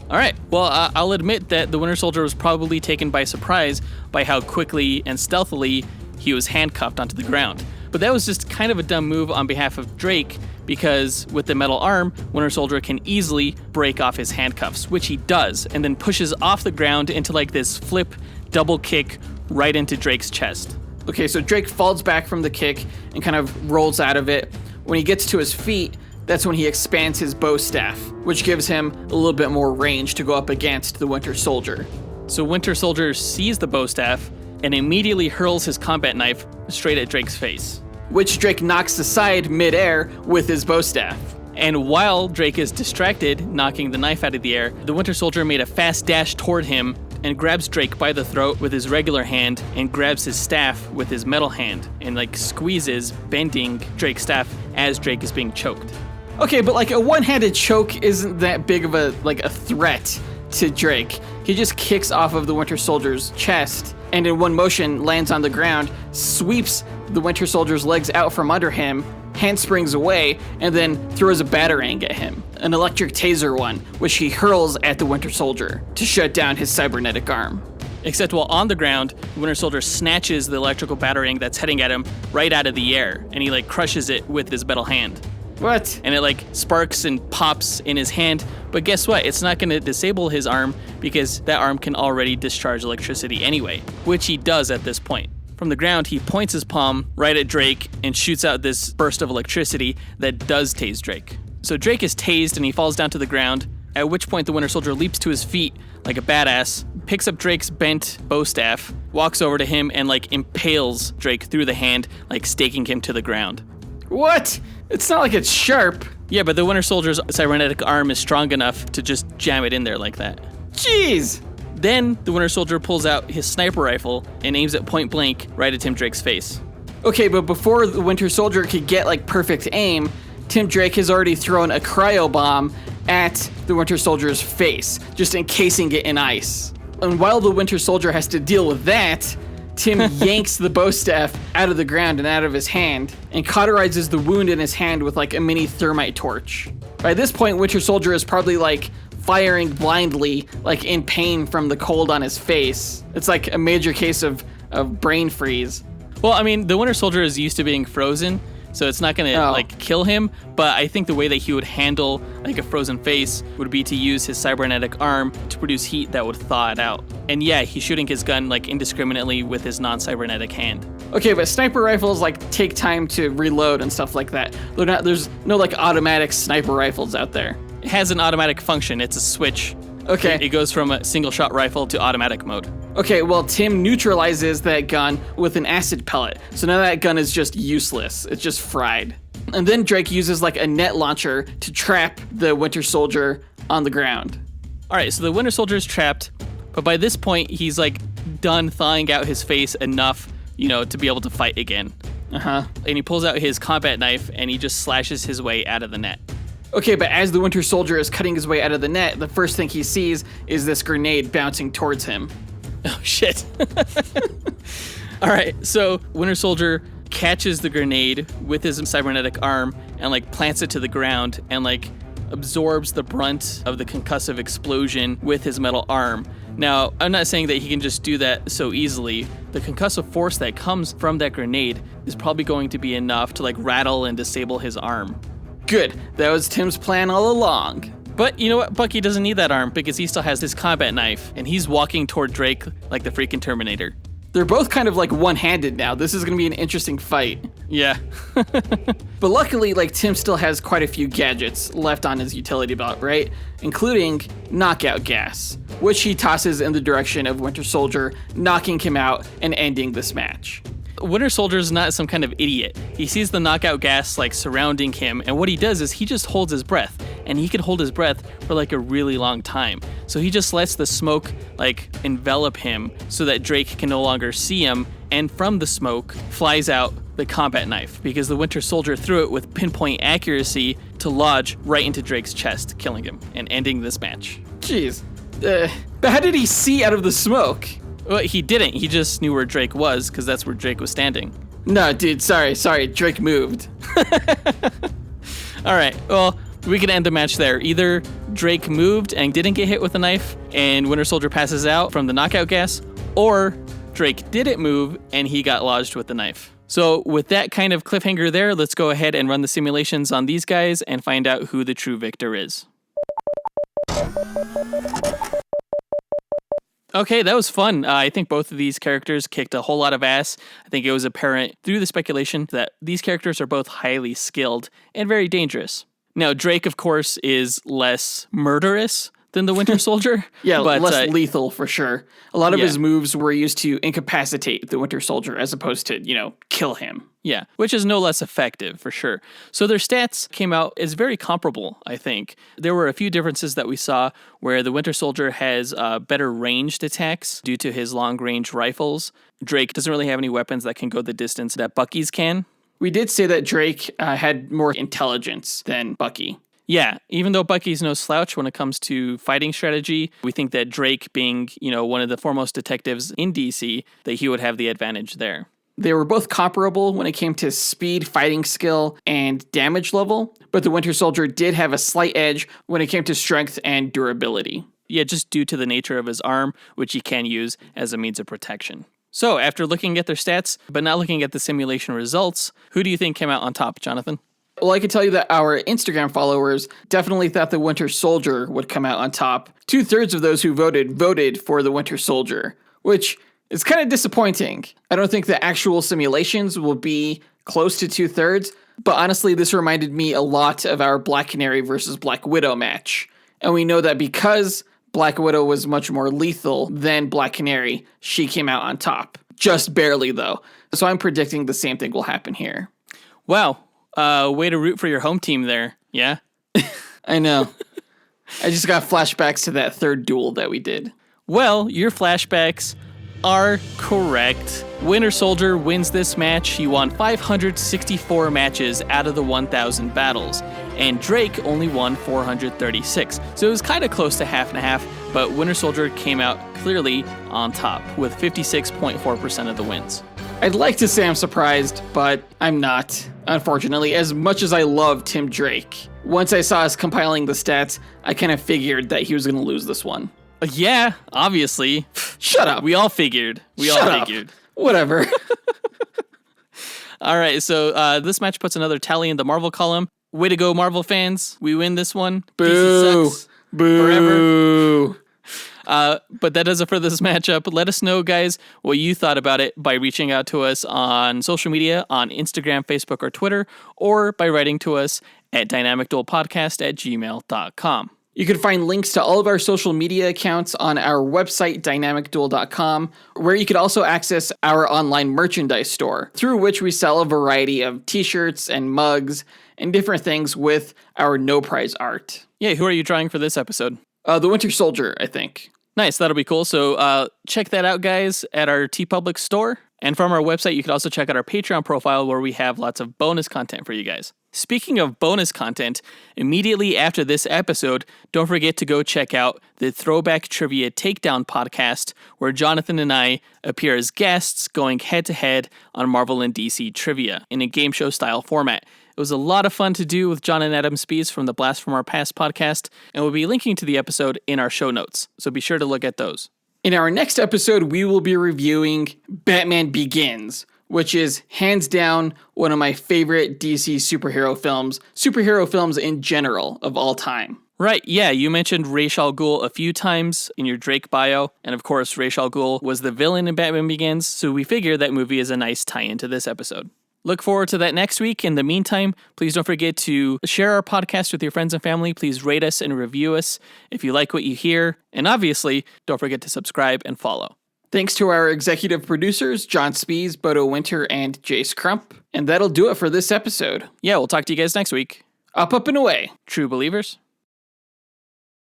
All right, well, I'll admit that the Winter Soldier was probably taken by surprise by how quickly and stealthily he was handcuffed onto the ground. But that was just kind of a dumb move on behalf of Drake, because with the metal arm, Winter Soldier can easily break off his handcuffs, which he does, and then pushes off the ground into like this flip double kick right into Drake's chest. Okay, so Drake falls back from the kick and kind of rolls out of it. When he gets to his feet, that's when he expands his bow staff, which gives him a little bit more range to go up against the Winter Soldier. So Winter Soldier sees the bow staff and immediately hurls his combat knife straight at Drake's face, which Drake knocks aside midair with his bow staff. And while Drake is distracted, knocking the knife out of the air, the Winter Soldier made a fast dash toward him and grabs Drake by the throat with his regular hand and grabs his staff with his metal hand and like squeezes, bending Drake's staff as Drake is being choked. Okay, but like a one-handed choke isn't that big of a threat to Drake. He just kicks off of the Winter Soldier's chest and in one motion lands on the ground, sweeps the Winter Soldier's legs out from under him, handsprings away, and then throws a batarang at him, an electric taser one, which he hurls at the Winter Soldier to shut down his cybernetic arm. Except while on the ground, the Winter Soldier snatches the electrical batarang that's heading at him right out of the air, and he like crushes it with his metal hand. What? And it like sparks and pops in his hand, but guess what? It's not going to disable his arm because that arm can already discharge electricity anyway, which he does at this point. From the ground, he points his palm right at Drake and shoots out this burst of electricity that does tase Drake. So Drake is tased and he falls down to the ground, at which point the Winter Soldier leaps to his feet like a badass, picks up Drake's bent bow staff, walks over to him and like impales Drake through the hand, like staking him to the ground. What? It's not like it's sharp. Yeah, but the Winter Soldier's cybernetic arm is strong enough to just jam it in there like that. Jeez! Then the Winter Soldier pulls out his sniper rifle and aims it point blank right at Tim Drake's face. Okay, but before the Winter Soldier could get like perfect aim, Tim Drake has already thrown a cryo bomb at the Winter Soldier's face, just encasing it in ice. And while the Winter Soldier has to deal with that, Tim yanks the bow staff out of the ground and out of his hand and cauterizes the wound in his hand with like a mini thermite torch. By this point, Winter Soldier is probably like firing blindly, like in pain from the cold on his face. It's like a major case of brain freeze. Well, I mean, the Winter Soldier is used to being frozen, so it's not going to like kill him, but I think the way that he would handle like a frozen face would be to use his cybernetic arm to produce heat that would thaw it out. And yeah, he's shooting his gun like indiscriminately with his non-cybernetic hand. Okay, but sniper rifles like take time to reload and stuff like that. There's no like automatic sniper rifles out there. It has an automatic function. It's a switch. Okay. It goes from a single shot rifle to automatic mode. Okay, well, Tim neutralizes that gun with an acid pellet. So now that gun is just useless. It's just fried. And then Drake uses like a net launcher to trap the Winter Soldier on the ground. All right, so the Winter Soldier is trapped, but by this point, he's like done thawing out his face enough, to be able to fight again. Uh-huh. And he pulls out his combat knife and he just slashes his way out of the net. Okay, but as the Winter Soldier is cutting his way out of the net, the first thing he sees is this grenade bouncing towards him. Oh, shit. All right, so Winter Soldier catches the grenade with his cybernetic arm and like plants it to the ground and like absorbs the brunt of the concussive explosion with his metal arm. Now, I'm not saying that he can just do that so easily. The concussive force that comes from that grenade is probably going to be enough to like rattle and disable his arm. Good. That was Tim's plan all along. But you know what? Bucky doesn't need that arm because he still has his combat knife and he's walking toward Drake like the freaking Terminator. They're both kind of like one-handed now. This is going to be an interesting fight. Yeah. But luckily, like Tim still has quite a few gadgets left on his utility belt, right? Including knockout gas, which he tosses in the direction of Winter Soldier, knocking him out and ending this match. Winter Soldier's not some kind of idiot. He sees the knockout gas like surrounding him, and what he does is he just holds his breath, and he can hold his breath for like a really long time. So he just lets the smoke like envelop him so that Drake can no longer see him, and from the smoke flies out the combat knife because the Winter Soldier threw it with pinpoint accuracy to lodge right into Drake's chest, killing him and ending this match. Jeez. But how did he see out of the smoke? Well, he didn't. He just knew where Drake was because that's where Drake was standing. No, dude, sorry. Drake moved. All right, well, we can end the match there. Either Drake moved and didn't get hit with a knife and Winter Soldier passes out from the knockout gas, or Drake didn't move and he got lodged with the knife. So with that kind of cliffhanger there, let's go ahead and run the simulations on these guys and find out who the true victor is. Okay, that was fun. I think both of these characters kicked a whole lot of ass. I think it was apparent through the speculation that these characters are both highly skilled and very dangerous. Now, Drake, of course, is less murderous than the Winter Soldier. Yeah, but less lethal for sure. A lot of his moves were used to incapacitate the Winter Soldier as opposed to, kill him. Yeah, which is no less effective for sure. So their stats came out as very comparable, I think. There were a few differences that we saw where the Winter Soldier has better ranged attacks due to his long-range rifles. Drake doesn't really have any weapons that can go the distance that Bucky's can. We did say that Drake had more intelligence than Bucky. Yeah, even though Bucky's no slouch when it comes to fighting strategy, we think that Drake, being, one of the foremost detectives in DC, that he would have the advantage there. They were both comparable when it came to speed, fighting skill, and damage level, but the Winter Soldier did have a slight edge when it came to strength and durability. Yeah, just due to the nature of his arm, which he can use as a means of protection. So, after looking at their stats, but not looking at the simulation results, who do you think came out on top, Jonathan? Well, I can tell you that our Instagram followers definitely thought the Winter Soldier would come out on top. 2/3 of those who voted for the Winter Soldier, which is kind of disappointing. I don't think the actual simulations will be close to 2/3, but honestly, this reminded me a lot of our Black Canary versus Black Widow match. And we know that because Black Widow was much more lethal than Black Canary, she came out on top. Just barely, though. So I'm predicting the same thing will happen here. Wow. Way to root for your home team there. Yeah? I know. I just got flashbacks to that third duel that we did. Well, your flashbacks are correct. Winter Soldier wins this match. He won 564 matches out of the 1,000 battles, and Drake only won 436. So it was kind of close to half and half, but Winter Soldier came out clearly on top with 56.4% of the wins. I'd like to say I'm surprised, but I'm not, unfortunately, as much as I love Tim Drake. Once I saw us compiling the stats, I kind of figured that he was going to lose this one. Yeah, obviously. Shut up. We all figured. Shut up. Whatever. All right, so this match puts another tally in the Marvel column. Way to go, Marvel fans. We win this one. Boo. DC sucks. Boo. Forever. But that does it for this matchup. Let us know, guys, what you thought about it by reaching out to us on social media, on Instagram, Facebook, or Twitter, or by writing to us at dynamicduelpodcast@gmail.com. You can find links to all of our social media accounts on our website, dynamicduel.com, where you could also access our online merchandise store, through which we sell a variety of t-shirts and mugs and different things with our no prize art. Yeah, who are you drawing for this episode? The Winter Soldier, I think. Nice, that'll be cool. So check that out, guys, at our TeePublic store. And from our website, you can also check out our Patreon profile where we have lots of bonus content for you guys. Speaking of bonus content, immediately after this episode, don't forget to go check out the Throwback Trivia Takedown podcast, where Jonathan and I appear as guests going head-to-head on Marvel and DC trivia in a game show style format. It was a lot of fun to do with John and Adam Spees from the Blast from Our Past podcast, and we'll be linking to the episode in our show notes, so be sure to look at those. In our next episode, we will be reviewing Batman Begins, which is hands down one of my favorite DC superhero films in general of all time. Right, yeah, you mentioned Ra's al Ghul a few times in your Drake bio, and of course Ra's al Ghul was the villain in Batman Begins, so we figure that movie is a nice tie-in to this episode. Look forward to that next week. In the meantime, please don't forget to share our podcast with your friends and family. Please rate us and review us if you like what you hear. And obviously, don't forget to subscribe and follow. Thanks to our executive producers, John Spees, Bodo Winter, and Jace Crump. And that'll do it for this episode. Yeah, we'll talk to you guys next week. Up and away. True believers.